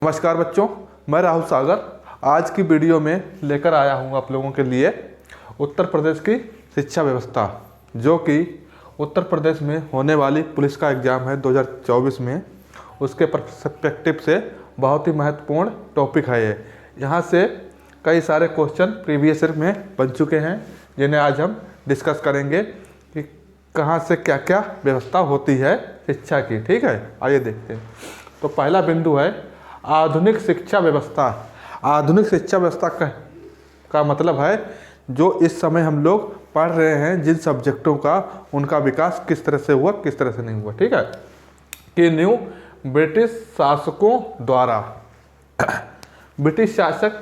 नमस्कार बच्चों, मैं राहुल सागर आज की वीडियो में लेकर आया हूँ आप लोगों के लिए उत्तर प्रदेश की शिक्षा व्यवस्था, जो कि उत्तर प्रदेश में होने वाली पुलिस का एग्ज़ाम है 2024 में। उसके पर्सपेक्टिव से बहुत ही महत्वपूर्ण टॉपिक है ये। यहाँ से कई सारे क्वेश्चन प्रीवियस ईयर में बन चुके हैं, जिन्हें आज हम डिस्कस करेंगे कि कहाँ से क्या क्या व्यवस्था होती है शिक्षा की। ठीक है, आइए देखते हैं। तो पहला बिंदु है आधुनिक शिक्षा व्यवस्था। आधुनिक शिक्षा व्यवस्था का मतलब है जो इस समय हम लोग पढ़ रहे हैं, जिन सब्जेक्टों का उनका विकास किस तरह से हुआ, किस तरह से नहीं हुआ। ठीक है, कि न्यू ब्रिटिश शासकों द्वारा ब्रिटिश शासक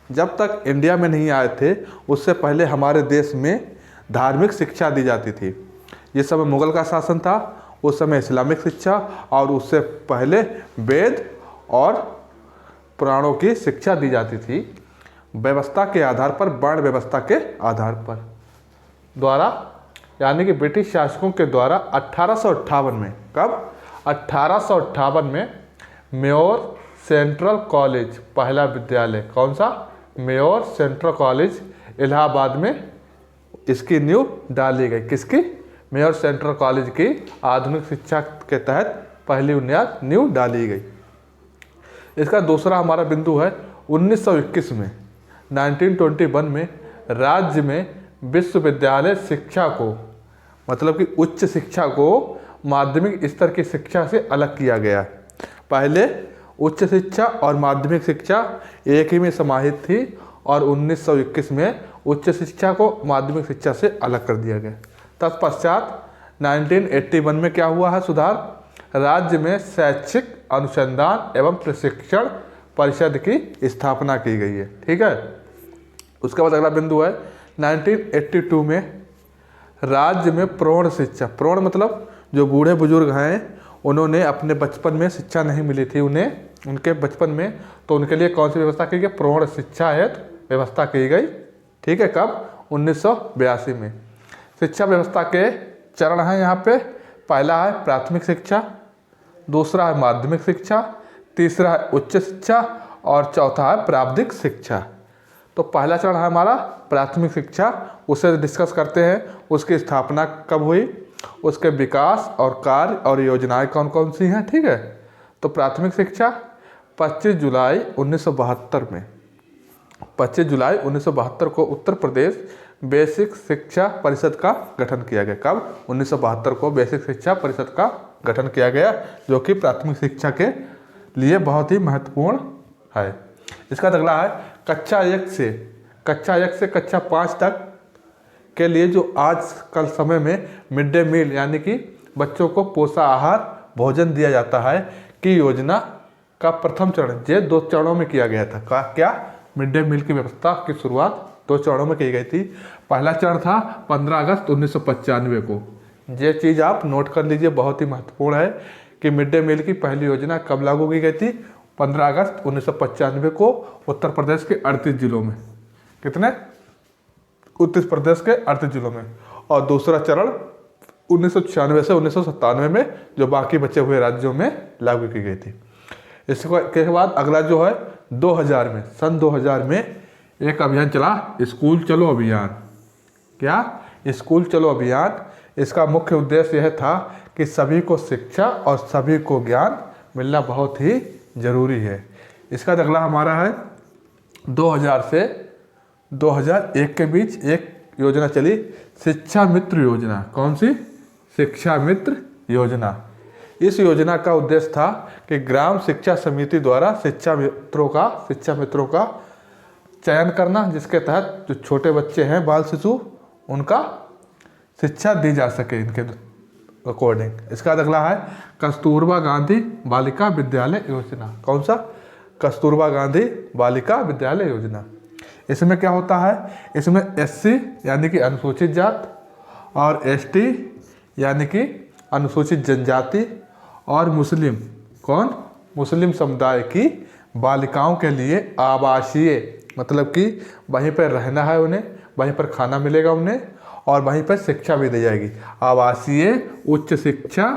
जब तक इंडिया में नहीं आए थे, उससे पहले हमारे देश में धार्मिक शिक्षा दी जाती थी। जिस समय मुगल का शासन था उस समय इस्लामिक शिक्षा, और उससे पहले वेद और पुराणों की शिक्षा दी जाती थी। व्यवस्था के आधार पर, वर्ण व्यवस्था के आधार पर द्वारा, यानी कि ब्रिटिश शासकों के द्वारा 1858 में, कब 1858 में मेयोर सेंट्रल कॉलेज, पहला विद्यालय कौन सा, मेयोर सेंट्रल कॉलेज इलाहाबाद में इसकी नींव डाली गई। किसकी, मेयोर सेंट्रल कॉलेज की आधुनिक शिक्षा के तहत पहली बुनियाद नींव डाली गई। इसका दूसरा हमारा बिंदु है 1921 में, 1921 में राज्य में विश्वविद्यालय शिक्षा को, मतलब कि उच्च शिक्षा को माध्यमिक स्तर की शिक्षा से अलग किया गया। पहले उच्च शिक्षा और माध्यमिक शिक्षा एक ही में समाहित थी, और 1921 में उच्च शिक्षा को माध्यमिक शिक्षा से अलग कर दिया गया। तत्पश्चात 1981 में क्या हुआ है सुधार, राज्य में शैक्षिक अनुसंधान एवं प्रशिक्षण परिषद की स्थापना की गई है। ठीक है, उसके बाद अगला बिंदु है 1982 में राज्य में प्रौढ़ शिक्षा। प्रौढ़ मतलब जो बूढ़े बुजुर्ग हैं, उन्होंने अपने बचपन में शिक्षा नहीं मिली थी उन्हें, उनके बचपन में, तो उनके लिए कौन सी व्यवस्था की गई, प्रौढ़ शिक्षा हेतु व्यवस्था की गई। ठीक है, कब, 1982 में। शिक्षा व्यवस्था के चरण हैं यहाँ पे। पहला है प्राथमिक शिक्षा, दूसरा है माध्यमिक शिक्षा, तीसरा है उच्च शिक्षा, और चौथा है प्राविधिक शिक्षा। तो पहला चरण है हमारा प्राथमिक शिक्षा, उसे डिस्कस करते हैं। उसकी स्थापना कब हुई, उसके विकास और कार्य और योजनाएं कौन कौन सी हैं। ठीक है, तो प्राथमिक शिक्षा 25 जुलाई 1972 में, 25 जुलाई 1972 को उत्तर प्रदेश बेसिक शिक्षा परिषद का गठन किया गया। कब, 1972 को बेसिक शिक्षा परिषद का गठन किया गया, जो कि प्राथमिक शिक्षा के लिए बहुत ही महत्वपूर्ण है। इसका अगला है कक्षा 1 से कक्षा 5 तक के लिए जो आज कल समय में मिड डे मील, यानी कि बच्चों को पोषाहार भोजन दिया जाता है, की योजना का प्रथम चरण, ये 2 चरणों में किया गया था। क्या, मिड डे मील की व्यवस्था की शुरुआत 2 चरणों में की गई थी। पहला चरण था 15 अगस्त 1995 को। ये चीज़ आप नोट कर लीजिए, बहुत ही महत्वपूर्ण है कि मिड डे मील की पहली योजना कब लागू की गई थी, 15 अगस्त 1995 को उत्तर प्रदेश के 38 जिलों में। कितने, उत्तर प्रदेश के 38 जिलों में। और दूसरा चरण 1996 से 1997 में जो बाकी बचे हुए राज्यों में लागू की गई थी। इसके बाद अगला जो है 2000 में, सन 2000 में एक अभियान चला, स्कूल चलो अभियान। क्या, स्कूल चलो अभियान। इसका मुख्य उद्देश्य यह था कि सभी को शिक्षा और सभी को ज्ञान मिलना बहुत ही जरूरी है। इसका अगला हमारा है 2000 से 2001 के बीच एक योजना चली, शिक्षा मित्र योजना। कौन सी, शिक्षा मित्र योजना। इस योजना का उद्देश्य था कि ग्राम शिक्षा समिति द्वारा शिक्षा मित्रों का चयन करना, जिसके तहत जो छोटे बच्चे हैं, बाल शिशु, उनका शिक्षा दी जा सके इनके अकॉर्डिंग। इसका अगला है कस्तूरबा गांधी बालिका विद्यालय योजना। कौन सा, कस्तूरबा गांधी बालिका विद्यालय योजना। इसमें क्या होता है, इसमें SC यानी कि अनुसूचित जात, और ST यानी कि अनुसूचित जनजाति, और मुस्लिम, कौन, मुस्लिम समुदाय की बालिकाओं के लिए आवासीय, मतलब कि वहीं पर रहना है उन्हें, वहीं पर खाना मिलेगा उन्हें, और वहीं पर शिक्षा भी दी जाएगी। आवासीय उच्च शिक्षा,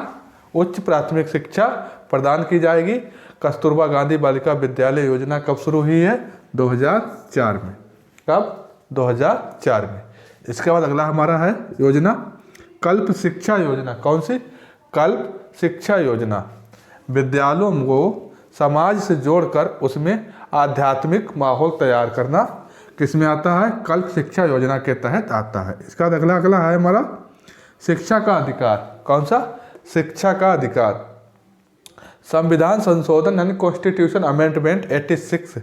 उच्च प्राथमिक शिक्षा प्रदान की जाएगी। कस्तूरबा गांधी बालिका विद्यालय योजना कब शुरू हुई है? 2004 में। कब? 2004 में। इसके बाद अगला हमारा है योजना कल्प शिक्षा योजना। कौन सी? कल्प शिक्षा योजना। विद्यालयों को समाज से जोड़कर उसमें आध्यात्मिक माहौल तैयार करना किसमें आता है? कल्प शिक्षा योजना के तहत आता है। इसका अगला है हमारा शिक्षा का अधिकार। कौन सा? शिक्षा का अधिकार। संविधान संशोधन यानी कॉन्स्टिट्यूशन अमेंडमेंट 86,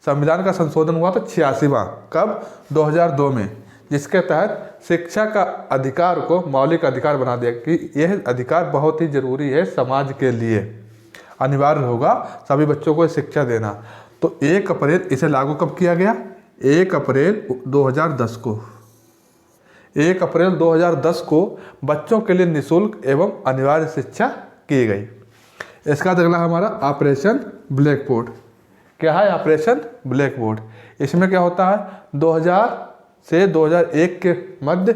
संविधान का संशोधन हुआ था 86वां। कब? 2002 में, जिसके तहत शिक्षा का अधिकार को मौलिक अधिकार बना दिया कि यह अधिकार बहुत ही जरूरी है समाज के लिए, अनिवार्य होगा सभी बच्चों को शिक्षा देना। तो 1 अप्रैल इसे लागू कब किया गया? 1 अप्रैल 2010 को। 1 अप्रैल 2010 को बच्चों के लिए निःशुल्क एवं अनिवार्य शिक्षा की गई। इसका अगला हमारा ऑपरेशन ब्लैक बोर्ड। क्या है ऑपरेशन ब्लैक बोर्ड? इसमें क्या होता है? 2000 से 2001 के मध्य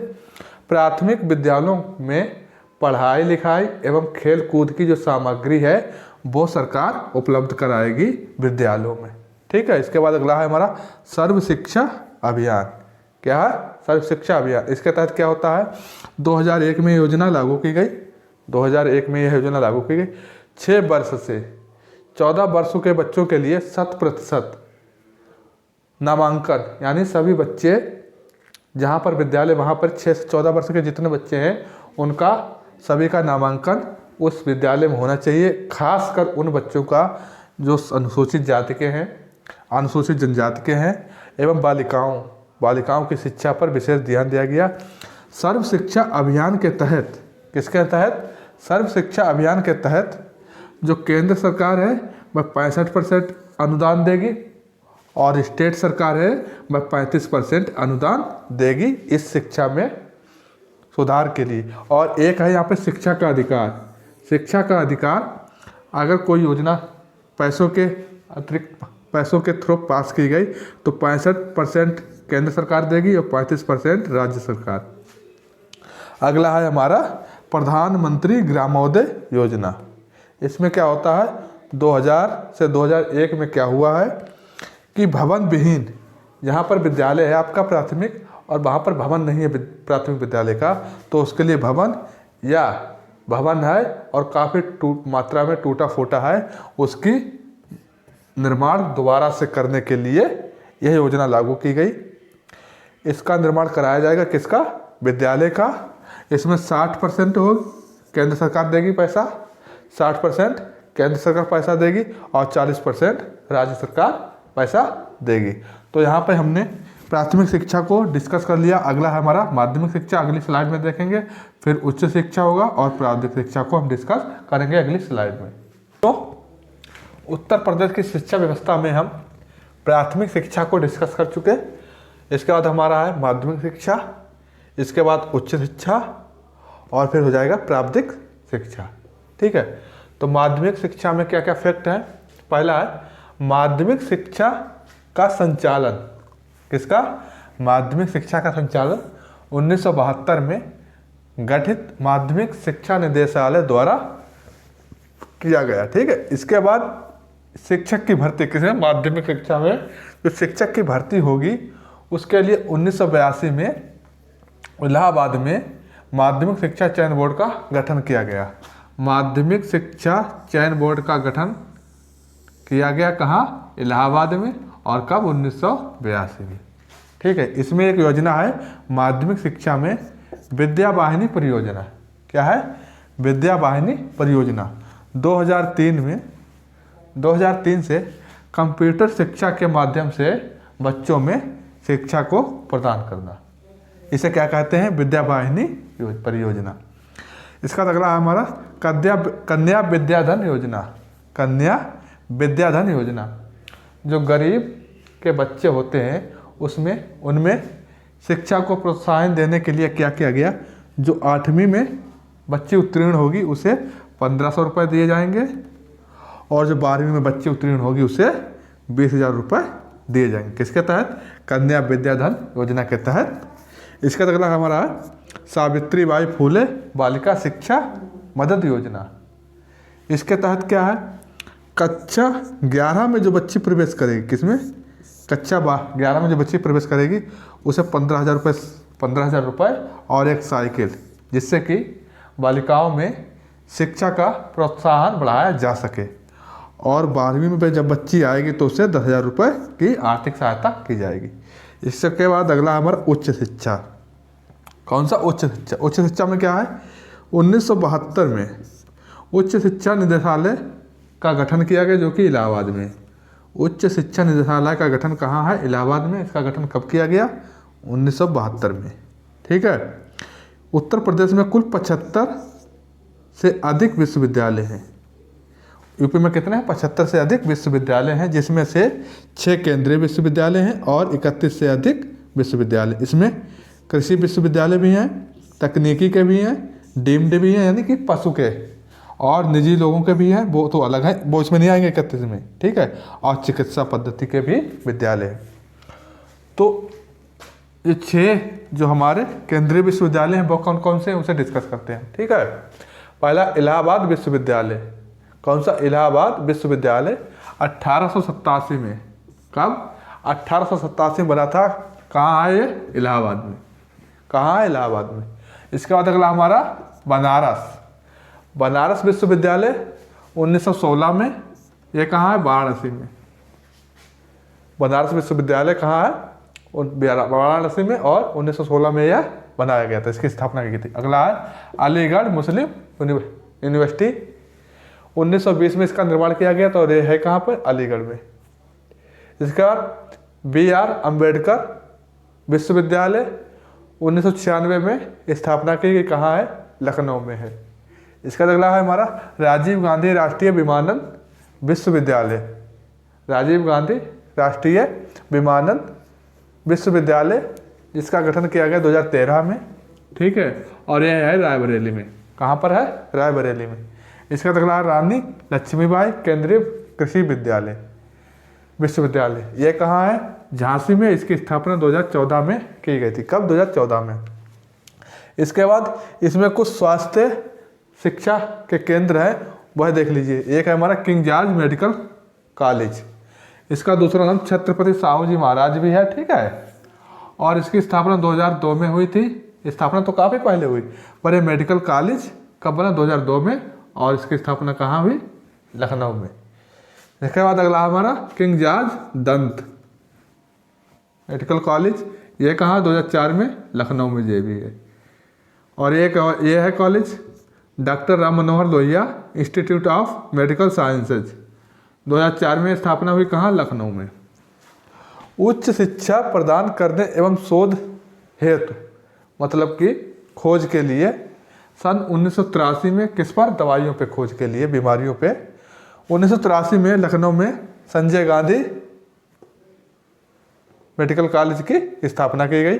प्राथमिक विद्यालयों में पढ़ाई लिखाई एवं खेल कूद की जो सामग्री है वो सरकार उपलब्ध कराएगी विद्यालयों में। ठीक है। इसके बाद अगला है हमारा सर्व शिक्षा अभियान। क्या है? सर्व शिक्षा अभियान। इसके तहत क्या होता है? 2001 में योजना लागू की गई। 2001 में यह योजना लागू की गई। 6 वर्ष से 14 वर्षों के बच्चों के लिए 100% नामांकन, यानी सभी बच्चे जहाँ पर विद्यालय वहाँ पर 6 से 14 वर्ष के जितने बच्चे हैं उनका सभी का नामांकन उस विद्यालय में होना चाहिए। खासकर उन बच्चों का जो अनुसूचित जाति के हैं, अनुसूचित जनजाति के हैं एवं बालिकाओं की शिक्षा पर विशेष ध्यान दिया गया। सर्व शिक्षा अभियान के तहत, किसके तहत? सर्व शिक्षा अभियान के तहत जो केंद्र सरकार है वह 65% अनुदान देगी और स्टेट सरकार है वह 35% अनुदान देगी इस शिक्षा में सुधार के लिए। और एक है यहाँ पे शिक्षा का अधिकार। शिक्षा का अधिकार, अगर कोई योजना पैसों के अतिरिक्त पैसों के थ्रू पास की गई तो 65% केंद्र सरकार देगी और 35% राज्य सरकार। अगला है हमारा प्रधानमंत्री ग्रामोदय योजना। इसमें क्या होता है? 2000 से 2001 में क्या हुआ है कि भवन विहीन, जहाँ पर विद्यालय है आपका प्राथमिक और वहाँ पर भवन नहीं है प्राथमिक विद्यालय का, तो उसके लिए भवन है और काफ़ी मात्रा में टूटा फूटा है, उसकी निर्माण दोबारा से करने के लिए यह योजना लागू की गई। इसका निर्माण कराया जाएगा किसका? विद्यालय का। इसमें 60% हो केंद्र सरकार देगी पैसा, 60% केंद्र सरकार पैसा देगी और 40% राज्य सरकार पैसा देगी। तो यहाँ पे हमने प्राथमिक शिक्षा को डिस्कस कर लिया। अगला है हमारा माध्यमिक शिक्षा, अगली स्लाइड में देखेंगे। फिर उच्च शिक्षा होगा और प्रारंभिक शिक्षा को हम डिस्कस करेंगे अगली स्लाइड में। तो उत्तर प्रदेश की शिक्षा व्यवस्था में हम प्राथमिक शिक्षा को डिस्कस कर चुके। इसके बाद हमारा है माध्यमिक शिक्षा, इसके बाद उच्च शिक्षा और फिर हो जाएगा प्रारंभिक शिक्षा। ठीक है। तो माध्यमिक शिक्षा में क्या क्या फैक्ट हैं? पहला है माध्यमिक शिक्षा का संचालन। किसका? माध्यमिक शिक्षा का संचालन 1972 में गठित माध्यमिक शिक्षा निदेशालय द्वारा किया गया। ठीक है। इसके बाद शिक्षक की भर्ती किसे? माध्यमिक शिक्षा में जो शिक्षक की भर्ती होगी उसके लिए 1982 में इलाहाबाद में माध्यमिक शिक्षा चयन बोर्ड का गठन किया गया। माध्यमिक शिक्षा चयन बोर्ड का गठन किया गया कहाँ? इलाहाबाद में। और कब? 1982 में। ठीक है। इसमें एक योजना है माध्यमिक शिक्षा में विद्या वाहिनी परियोजना। क्या है? विद्या वाहिनी परियोजना। 2003 से कंप्यूटर शिक्षा के माध्यम से बच्चों में शिक्षा को प्रदान करना, इसे क्या कहते हैं? विद्या वाहिनी परियोजना। इसका अगला हमारा कन्या विद्याधन योजना। कन्या विद्याधन योजना, जो गरीब के बच्चे होते हैं उनमें शिक्षा को प्रोत्साहन देने के लिए क्या किया गया? जो 8वीं में बच्ची उत्तीर्ण होगी उसे 1500 रुपये दिए जाएंगे और जो 12वीं में बच्ची उत्तीर्ण होगी उसे 20,000 रुपये दिए जाएंगे। किसके तहत? कन्या विद्याधन योजना के तहत। इसका अगला हमारा सावित्रीबाई फूले बालिका शिक्षा मदद योजना। इसके तहत क्या है? कक्षा 11 में जो बच्ची प्रवेश करेगी, किसमें, कक्षा 11 में जो बच्ची प्रवेश करेगी उसे 15,000 रुपये और एक साइकिल, जिससे कि बालिकाओं में शिक्षा का प्रोत्साहन बढ़ाया जा सके। और 12वीं में जब बच्ची आएगी तो उसे 10,000 रुपये की आर्थिक सहायता की जाएगी। इसके बाद अगला हमारा उच्च शिक्षा। कौन सा उच्च शिक्षा? उच्च शिक्षा में क्या है, 1972 में उच्च शिक्षा निदेशालय का गठन किया गया, जो कि इलाहाबाद में। उच्च शिक्षा निदेशालय का गठन कहाँ है? इलाहाबाद में। इसका गठन कब किया गया? 1972 में। ठीक है। उत्तर प्रदेश में कुल 75 से अधिक विश्वविद्यालय हैं। यूपी में कितने हैं? 75 से अधिक विश्वविद्यालय हैं, जिसमें से 6 केंद्रीय विश्वविद्यालय हैं और 31 से अधिक विश्वविद्यालय। इसमें कृषि विश्वविद्यालय भी हैं, तकनीकी के भी हैं, डीम्ड भी हैं यानी कि पशु के, और निजी लोगों के भी हैं, वो तो अलग है, वो इसमें नहीं आएंगे 31 में। ठीक है। और चिकित्सा पद्धति के भी विद्यालय हैं। तो ये 6 जो हमारे केंद्रीय विश्वविद्यालय हैं वो कौन कौन से हैं उसे डिस्कस करते हैं। ठीक है। पहला इलाहाबाद विश्वविद्यालय। कौन सा? इलाहाबाद विश्वविद्यालय 1887 में। कब? 1887 बना था। कहाँ है ये? इलाहाबाद में। कहाँ है? इलाहाबाद में। इसके बाद अगला हमारा बनारस विश्वविद्यालय 1916 में। ये कहाँ है? वाराणसी में। बनारस विश्वविद्यालय कहाँ है? वाराणसी में, और 1916 में यह बनाया गया था, इसकी स्थापना की गई थी। अगला है अलीगढ़ मुस्लिम यूनिवर्सिटी। 1920 में इसका निर्माण किया गया था, और ये है कहाँ पर? अलीगढ़ में। इसके बाद BR अम्बेडकर विश्वविद्यालय 1996 में स्थापना की गई। कहाँ है? लखनऊ में है। इसका अगला है हमारा राजीव गांधी राष्ट्रीय विमानन विश्वविद्यालय। राजीव गांधी राष्ट्रीय विमानन विश्वविद्यालय, जिसका गठन किया गया 2013 में। ठीक है। और यह है रायबरेली में। कहाँ पर है? रायबरेली में। इसका अगला है रानी लक्ष्मीबाई केंद्रीय कृषि विश्वविद्यालय। ये कहाँ है? झांसी में। इसकी स्थापना 2014 में की गई थी। कब? 2014 में। इसके बाद इसमें कुछ स्वास्थ्य शिक्षा के केंद्र हैं, वह देख लीजिए। एक है हमारा किंग जॉर्ज मेडिकल कॉलेज। इसका दूसरा नाम छत्रपति साहू जी महाराज भी है। ठीक है। और इसकी स्थापना 2002 में हुई थी। स्थापना तो काफ़ी पहले हुई, पर यह मेडिकल कॉलेज कब बना? 2002 में। और इसकी स्थापना कहाँ हुई? लखनऊ में। इसके बाद अगला हमारा किंग जॉर्ज दंत मेडिकल कॉलेज। ये कहाँ? 2004 में लखनऊ में ये भी है। और ये है college doctor Ram Manohar Lohia institute of medical sciences. 2004 में स्थापना हुई। कहाँ? लखनऊ में। उच्च शिक्षा प्रदान करने एवं शोध हेतु, मतलब कि खोज के लिए, सन 1983 में किस पर? दवाइयों पे खोज के लिए, बीमारियों पे। 1983 में लखनऊ में संजय गांधी मेडिकल कॉलेज की स्थापना की गई।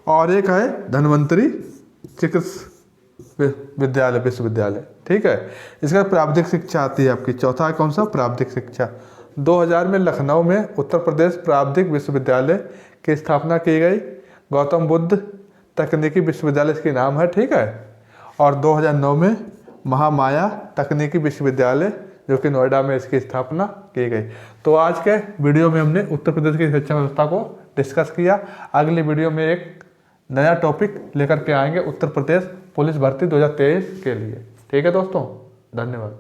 और एक है धन्वंतरी चिकित्सा विश्वविद्यालय। ठीक है। इसका प्रावधिक शिक्षा आती है आपकी। चौथा है कौन सा? प्रावधिक शिक्षा। 2000 में लखनऊ में उत्तर प्रदेश प्रावधिक विश्वविद्यालय की स्थापना की गई। गौतम बुद्ध तकनीकी विश्वविद्यालय इसके नाम है। ठीक है। और 2009 में महामाया तकनीकी विश्वविद्यालय, जो कि नोएडा में, इसकी स्थापना की गई। तो आज के वीडियो में हमने उत्तर प्रदेश की शिक्षा व्यवस्था को डिस्कस किया। अगली वीडियो में एक नया टॉपिक लेकर के आएंगे उत्तर प्रदेश पुलिस भर्ती 2023 के लिए। ठीक है दोस्तों, धन्यवाद।